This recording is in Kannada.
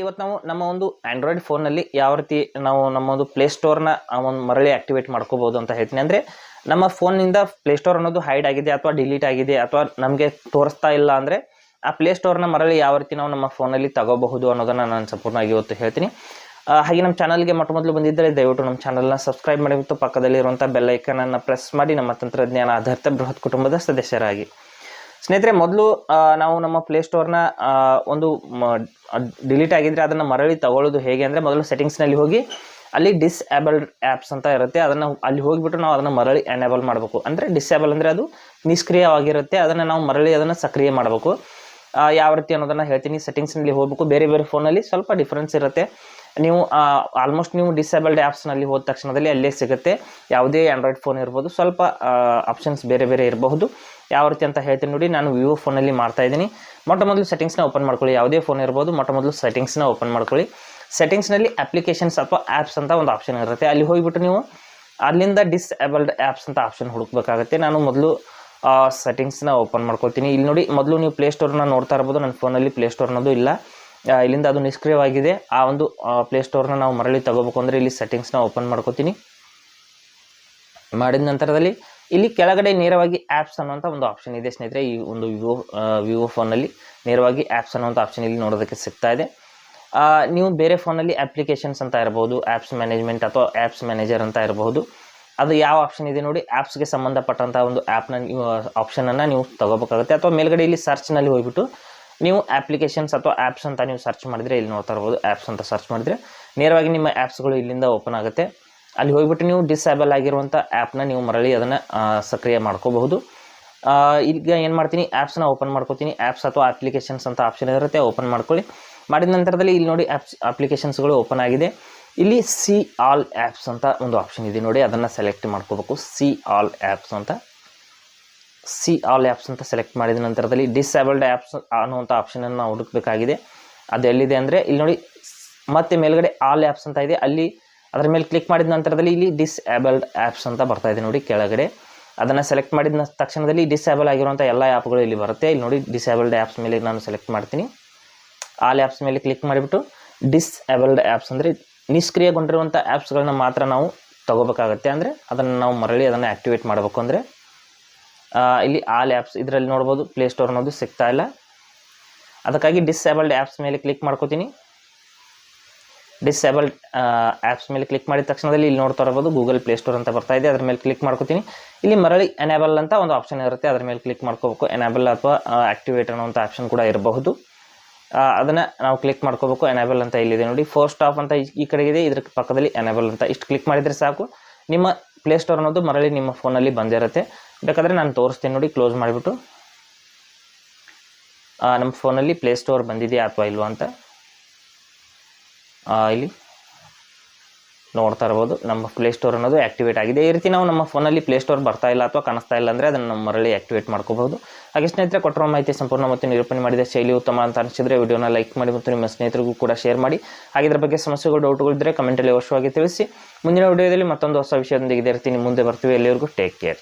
ಇವತ್ತು ನಾವು ನಮ್ಮ ಒಂದು ಆಂಡ್ರಾಯ್ಡ್ ಫೋನಲ್ಲಿ ಯಾವ ರೀತಿ ನಾವು ನಮ್ಮ ಒಂದು ಪ್ಲೇಸ್ಟೋರ್ನ ಒಂದು ಮರಳಿ ಆಕ್ಟಿವೇಟ್ ಮಾಡ್ಕೋಬಹುದು ಅಂತ ಹೇಳ್ತೀನಿ. ಅಂದರೆ ನಮ್ಮ ಫೋನ್ನಿಂದ ಪ್ಲೇಸ್ಟೋರ್ ಅನ್ನೋದು ಹೈಡ್ ಆಗಿದೆ ಅಥವಾ ಡಿಲೀಟ್ ಆಗಿದೆ ಅಥವಾ ನಮಗೆ ತೋರಿಸ್ತಾ ಇಲ್ಲ ಅಂದರೆ ಆ ಪ್ಲೇಸ್ಟೋರ್ನ ಮರಳಿ ಯಾವ ರೀತಿ ನಾವು ನಮ್ಮ ಫೋನಲ್ಲಿ ತಗೋಬಹುದು ಅನ್ನೋದನ್ನು ನಾನು ಸಂಪೂರ್ಣವಾಗಿ ಇವತ್ತು ಹೇಳ್ತೀನಿ. ಹಾಗೆ ನಮ್ಮ ಚಾನಲ್ಗೆ ಮೊದಲು ಬಂದಿದ್ದರೆ ದಯವಿಟ್ಟು ನಮ್ಮ ಚಾನಲ್ನ ಸಬ್ಸ್ಕ್ರೈಬ್ ಮಾಡಿ ಮತ್ತು ಪಕ್ಕದಲ್ಲಿರುವಂಥ ಬೆಲ್ ಐಕನನ್ನು ಪ್ರೆಸ್ ಮಾಡಿ ನಮ್ಮ ತಂತ್ರಜ್ಞಾನ ಆಧಾರಿತ ಬೃಹತ್ ಕುಟುಂಬದ ಸದಸ್ಯರಾಗಿ. ಸ್ನೇಹಿತರೆ, ಮೊದಲು ನಾವು ನಮ್ಮ ಪ್ಲೇಸ್ಟೋರ್ನ ಒಂದು ಡಿಲೀಟ್ ಆಗಿದ್ದರೆ ಅದನ್ನು ಮರಳಿ ತಗೊಳ್ಳೋದು ಹೇಗೆ ಅಂದರೆ, ಮೊದಲು ಸೆಟ್ಟಿಂಗ್ಸ್ನಲ್ಲಿ ಹೋಗಿ ಅಲ್ಲಿ ಡಿಸ್ಏಬಲ್ಡ್ ಆ್ಯಪ್ಸ್ ಅಂತ ಇರುತ್ತೆ, ಅದನ್ನು ಅಲ್ಲಿ ಹೋಗಿಬಿಟ್ಟು ನಾವು ಅದನ್ನು ಮರಳಿ ಎನೇಬಲ್ ಮಾಡಬೇಕು. ಅಂದರೆ ಡಿಸೇಬಲ್ ಅಂದರೆ ಅದು ನಿಷ್ಕ್ರಿಯವಾಗಿರುತ್ತೆ, ಅದನ್ನು ನಾವು ಮರಳಿ ಅದನ್ನು ಸಕ್ರಿಯ ಮಾಡಬೇಕು. ಯಾವ ರೀತಿ ಅನ್ನೋದನ್ನು ಹೇಳ್ತೀನಿ. ಸೆಟ್ಟಿಂಗ್ಸ್ನಲ್ಲಿ ಹೋಗಬೇಕು. ಬೇರೆ ಬೇರೆ ಫೋನಲ್ಲಿ ಸ್ವಲ್ಪ ಡಿಫ್ರೆನ್ಸ್ ಇರುತ್ತೆ. ನೀವು ಆಲ್ಮೋಸ್ಟ್ ನೀವು ಡಿಸೇಬಲ್ಡ್ ಆ್ಯಪ್ಸ್ನಲ್ಲಿ ಹೋದ ತಕ್ಷಣದಲ್ಲಿ ಅಲ್ಲೇ ಸಿಗುತ್ತೆ. ಯಾವುದೇ ಆ್ಯಂಡ್ರಾಯ್ಡ್ ಫೋನ್ ಇರ್ಬೋದು, ಸ್ವಲ್ಪ ಆಪ್ಷನ್ಸ್ ಬೇರೆ ಬೇರೆ ಇರಬಹುದು. ಯಾವ ರೀತಿ ಅಂತ ಹೇಳ್ತೀನಿ ನೋಡಿ. ನಾನು ವಿವೋ ಫೋನಲ್ಲಿ ಮಾಡ್ತಾಯಿದ್ದೀನಿ. ಮೊದಲು ಸೆಟ್ಟಿಂಗ್ಸ್ನ ಓಪನ್ ಮಾಡ್ಕೊಳ್ಳಿ. ಯಾವುದೇ ಫೋನ್ ಇರ್ಬೋದು, ಮೊದಲು ಸೆಟ್ಟಿಂಗ್ಸ್ನ ಓಪನ್ ಮಾಡ್ಕೊಳ್ಳಿ. ಸೆಟ್ಟಿಂಗ್ಸ್ನಲ್ಲಿ ಅಪ್ಲಿಕೇಶನ್ಸ್ ಅಥವಾ ಆ್ಯಪ್ಸ್ ಅಂತ ಒಂದು ಆಪ್ಷನ್ ಇರುತ್ತೆ. ಅಲ್ಲಿ ಹೋಗಿಬಿಟ್ಟು ನೀವು ಅಲ್ಲಿಂದ ಡಿಸೇಬಲ್ಡ್ ಆ್ಯಪ್ಸ್ ಅಂತ ಆಪ್ಷನ್ ಹುಡುಕಬೇಕಾಗುತ್ತೆ. ನಾನು ಮೊದಲು ಸೆಟ್ಟಿಂಗ್ಸ್ನ ಓಪನ್ ಮಾಡ್ಕೊಳ್ತೀನಿ. ಇಲ್ಲಿ ನೋಡಿ, ಮೊದಲು ನೀವು ಪ್ಲೇಸ್ಟೋರ್ನ ನೋಡ್ತಾ ಇರ್ಬೋದು. ನನ್ನ ಫೋನಲ್ಲಿ ಪ್ಲೇಸ್ಟೋರ್ ಅನ್ನೋದು ಇಲ್ಲ, ಇಲ್ಲಿಂದ ಅದು ನಿಷ್ಕ್ರಿಯವಾಗಿದೆ. ಆ ಒಂದು ಪ್ಲೇಸ್ಟೋರ್ನ ನಾವು ಮರಳಿ ತಗೋಬೇಕು ಅಂದರೆ ಇಲ್ಲಿ ಸೆಟ್ಟಿಂಗ್ಸ್ನ ಓಪನ್ ಮಾಡ್ಕೋತೀನಿ. ಮಾಡಿದ ನಂತರದಲ್ಲಿ ಇಲ್ಲಿ ಕೆಳಗಡೆ ನೇರವಾಗಿ ಆ್ಯಪ್ಸ್ ಅನ್ನೋಂಥ ಒಂದು ಆಪ್ಷನ್ ಇದೆ ಸ್ನೇಹಿತರೆ. ಈ ಒಂದು ವಿವೋ ಫೋನಲ್ಲಿ ನೇರವಾಗಿ ಆ್ಯಪ್ಸ್ ಅನ್ನೋಂಥ ಆಪ್ಷನ್ ಇಲ್ಲಿ ನೋಡೋದಕ್ಕೆ ಸಿಗ್ತಾ ಇದೆ. ನೀವು ಬೇರೆ ಫೋನಲ್ಲಿ ಅಪ್ಲಿಕೇಶನ್ಸ್ ಅಂತ ಇರಬಹುದು, ಆ್ಯಪ್ಸ್ ಮ್ಯಾನೇಜ್ಮೆಂಟ್ ಅಥವಾ ಆ್ಯಪ್ಸ್ ಮ್ಯಾನೇಜರ್ ಅಂತ ಇರಬಹುದು. ಅದು ಯಾವ ಆಪ್ಷನ್ ಇದೆ ನೋಡಿ, ಆ್ಯಪ್ಸ್ಗೆ ಸಂಬಂಧಪಟ್ಟಂಥ ಒಂದು ಆ್ಯಪ್ನ ಆಪ್ಷನನ್ನು ನೀವು ತಗೋಬೇಕಾಗುತ್ತೆ. ಅಥವಾ ಮೇಲ್ಗಡೆ ಇಲ್ಲಿ ಸರ್ಚ್ನಲ್ಲಿ ಹೋಗಿಬಿಟ್ಟು ನೀವು ಅಪ್ಲಿಕೇಶನ್ಸ್ ಅಥವಾ ಆ್ಯಪ್ಸ್ ಅಂತ ನೀವು ಸರ್ಚ್ ಮಾಡಿದರೆ ಇಲ್ಲಿ ನೋಡ್ತಾ ಇರ್ಬೋದು. ಆ್ಯಪ್ಸ್ ಅಂತ ಸರ್ಚ್ ಮಾಡಿದರೆ ನೇರವಾಗಿ ನಿಮ್ಮ ಆ್ಯಪ್ಸ್ಗಳು ಇಲ್ಲಿಂದ ಓಪನ್ ಆಗುತ್ತೆ. ಅಲ್ಲಿ ಹೋಗಿಬಿಟ್ಟು ನೀವು ಡಿಸೇಬಲ್ ಆಗಿರುವಂಥ ಆ್ಯಪ್ನ ನೀವು ಮರಳಿ ಅದನ್ನು ಸಕ್ರಿಯ ಮಾಡ್ಕೋಬಹುದು. ಈಗ ಏನು ಮಾಡ್ತೀನಿ, ಆ್ಯಪ್ಸ್ನ ಓಪನ್ ಮಾಡ್ಕೋತೀನಿ. ಆ್ಯಪ್ಸ್ ಅಥವಾ ಅಪ್ಲಿಕೇಶನ್ಸ್ ಅಂತ ಆಪ್ಷನ್ ಇರುತ್ತೆ, ಓಪನ್ ಮಾಡ್ಕೊಳ್ಳಿ. ಮಾಡಿದ ನಂತರದಲ್ಲಿ ಇಲ್ಲಿ ನೋಡಿ ಅಪ್ಲಿಕೇಶನ್ಸ್ಗಳು ಓಪನ್ ಆಗಿದೆ. ಇಲ್ಲಿ ಸಿ ಆಲ್ ಆ್ಯಪ್ಸ್ ಅಂತ ಒಂದು ಆಪ್ಷನ್ ಇದೆ ನೋಡಿ, ಅದನ್ನು ಸೆಲೆಕ್ಟ್ ಮಾಡ್ಕೋಬೇಕು. ಸಿ ಆಲ್ ಆ್ಯಪ್ಸ್ ಅಂತ ಸೆಲೆಕ್ಟ್ ಮಾಡಿದ ನಂತರದಲ್ಲಿ ಡಿಸೇಬಲ್ಡ್ ಆ್ಯಪ್ಸ್ ಅನ್ನುವಂಥ ಆಪ್ಷನನ್ನು ನಾವು ಹುಡುಕಬೇಕಾಗಿದೆ. ಅದು ಎಲ್ಲಿದೆ ಅಂದರೆ ಇಲ್ಲಿ ನೋಡಿ, ಮತ್ತೆ ಮೇಲ್ಗಡೆ ಆಲ್ ಆ್ಯಪ್ಸ್ ಅಂತ ಇದೆ, ಅಲ್ಲಿ ಅದರ ಮೇಲೆ ಕ್ಲಿಕ್ ಮಾಡಿದ ನಂತರದಲ್ಲಿ ಇಲ್ಲಿ ಡಿಸೇಬಲ್ಡ್ ಆ್ಯಪ್ಸ್ ಅಂತ ಬರ್ತಾ ಇದೆ ನೋಡಿ ಕೆಳಗಡೆ. ಅದನ್ನು ಸೆಲೆಕ್ಟ್ ಮಾಡಿದ ತಕ್ಷಣದಲ್ಲಿ ಡಿಸೇಬಲ್ ಆಗಿರುವಂಥ ಎಲ್ಲ ಆ್ಯಪ್ಗಳು ಇಲ್ಲಿ ಬರುತ್ತೆ. ಇಲ್ಲಿ ನೋಡಿ, ಡಿಸೇಬಲ್ಡ್ ಆ್ಯಪ್ಸ್ ಮೇಲೆ ನಾನು ಸೆಲೆಕ್ಟ್ ಮಾಡ್ತೀನಿ. ಆಲ್ ಆ್ಯಪ್ಸ್ ಮೇಲೆ ಕ್ಲಿಕ್ ಮಾಡಿಬಿಟ್ಟು ಡಿಸೇಬಲ್ಡ್ ಆ್ಯಪ್ಸ್ ಅಂದರೆ ನಿಷ್ಕ್ರಿಯಗೊಂಡಿರುವಂಥ ಆ್ಯಪ್ಸ್ಗಳನ್ನ ಮಾತ್ರ ನಾವು ತಗೋಬೇಕಾಗತ್ತೆ. ಅಂದರೆ ಅದನ್ನು ನಾವು ಮರಳಿ ಅದನ್ನು ಆ್ಯಕ್ಟಿವೇಟ್ ಮಾಡಬೇಕು ಅಂದರೆ ಇಲ್ಲಿ ಆಲ್ ಆ್ಯಪ್ಸ್ ಇದರಲ್ಲಿ ನೋಡ್ಬೋದು, ಪ್ಲೇಸ್ಟೋರ್ ಅನ್ನೋದು ಸಿಗ್ತಾ ಇಲ್ಲ. ಅದಕ್ಕಾಗಿ ಡಿಸೇಬಲ್ಡ್ ಆ್ಯಪ್ಸ್ ಮೇಲೆ ಕ್ಲಿಕ್ ಮಾಡ್ಕೋತೀನಿ. ಡಿಸೇಬಲ್ಡ್ ಆ್ಯಪ್ಸ್ ಮೇಲೆ ಕ್ಲಿಕ್ ಮಾಡಿದ ತಕ್ಷಣದಲ್ಲಿ ಇಲ್ಲಿ ನೋಡ್ತಾ ಇರ್ಬೋದು ಗೂಗಲ್ ಪ್ಲೇಸ್ಟೋರ್ ಅಂತ ಬರ್ತಾ ಇದೆ. ಅದ್ರ ಮೇಲೆ ಕ್ಲಿಕ್ ಮಾಡ್ಕೋತೀನಿ. ಇಲ್ಲಿ ಮರಳಿ ಎನೇಬಲ್ ಅಂತ ಒಂದು ಆಪ್ಷನ್ ಇರುತ್ತೆ, ಅದ್ರ ಮೇಲೆ ಕ್ಲಿಕ್ ಮಾಡ್ಕೋಬೇಕು. ಎನೇಬಲ್ ಅಥವಾ ಆ್ಯಕ್ಟಿವೇಟ್ ಅನ್ನೋಂಥ ಆಪ್ಷನ್ ಕೂಡ ಇರಬಹುದು. ಅದನ್ನು ನಾವು ಕ್ಲಿಕ್ ಮಾಡ್ಕೋಬೇಕು. ಎನೇಬಲ್ ಅಂತ ಇಲ್ಲಿದೆ ನೋಡಿ, ಫೋರ್ ಸ್ಟಾಪ್ ಅಂತ ಈ ಕಡೆಗಿದೆ, ಇದ್ರ ಪಕ್ಕದಲ್ಲಿ ಎನೇಬಲ್ ಅಂತ ಇಷ್ಟು ಕ್ಲಿಕ್ ಮಾಡಿದರೆ ಸಾಕು, ನಿಮ್ಮ ಪ್ಲೇಸ್ಟೋರ್ ಅನ್ನೋದು ಮರಳಿ ನಿಮ್ಮ ಫೋನಲ್ಲಿ ಬಂದಿರುತ್ತೆ. ಬೇಕಾದರೆ ನಾನು ತೋರಿಸ್ತೀನಿ ನೋಡಿ, ಕ್ಲೋಸ್ ಮಾಡಿಬಿಟ್ಟು ನಮ್ಮ ಫೋನಲ್ಲಿ ಪ್ಲೇಸ್ಟೋರ್ ಬಂದಿದೆಯಾ ಅಥವಾ ಇಲ್ವಾ ಅಂತ ಇಲ್ಲಿ ನೋಡ್ತಾ ಇರ್ಬೋದು. ನಮ್ಮ ಪ್ಲೇಸ್ಟೋರ್ ಅನ್ನೋದು ಆ್ಯಕ್ಟಿವೇಟ್ ಆಗಿದೆ. ಈ ರೀತಿ ನಾವು ನಮ್ಮ ಫೋನಲ್ಲಿ ಪ್ಲೇಸ್ಟೋರ್ ಬರ್ತಾ ಇಲ್ಲ ಅಥವಾ ಕಾಣಿಸ್ತಾ ಇಲ್ಲ ಅಂದರೆ ಅದನ್ನು ಮರಳಿ ಆ್ಯಕ್ಟಿವೇಟ್ ಮಾಡ್ಕೋಬಹುದು. ಹಾಗೆ ಸ್ನೇಹಿತರೆ, ಕೊಟ್ಟಿರೋ ಮಾಹಿತಿ ಸಂಪೂರ್ಣ ಮತ್ತು ನಿರೂಪಣೆ ಮಾಡಿದ ಶೈಲಿ ಉತ್ತಮ ಅಂತ ಅನಿಸಿದರೆ ವಿಡಿಯೋನ ಲೈಕ್ ಮಾಡಿ ಮತ್ತು ನಿಮ್ಮ ಸ್ನೇಹಿತರಿಗೂ ಕೂಡ ಶೇರ್ ಮಾಡಿ. ಹಾಗೆ ಇದರ ಬಗ್ಗೆ ಸಮಸ್ಯೆಗಳು, ಡೌಟ್ಗಳಿದ್ದರೆ ಕಮೆಂಟಲ್ಲಿ ಅವಶ್ಯವಾಗಿ ತಿಳಿಸಿ. ಮುಂದಿನ ವಿಡಿಯೋದಲ್ಲಿ ಮತ್ತೊಂದು ಹೊಸ ವಿಷಯದೊಂದಿಗೆ ಇದೇ ರೀತಿ ಮುಂದೆ ಬರ್ತೀವಿ. ಎಲ್ಲರಿಗೂ ಟೇಕ್ ಕೇರ್.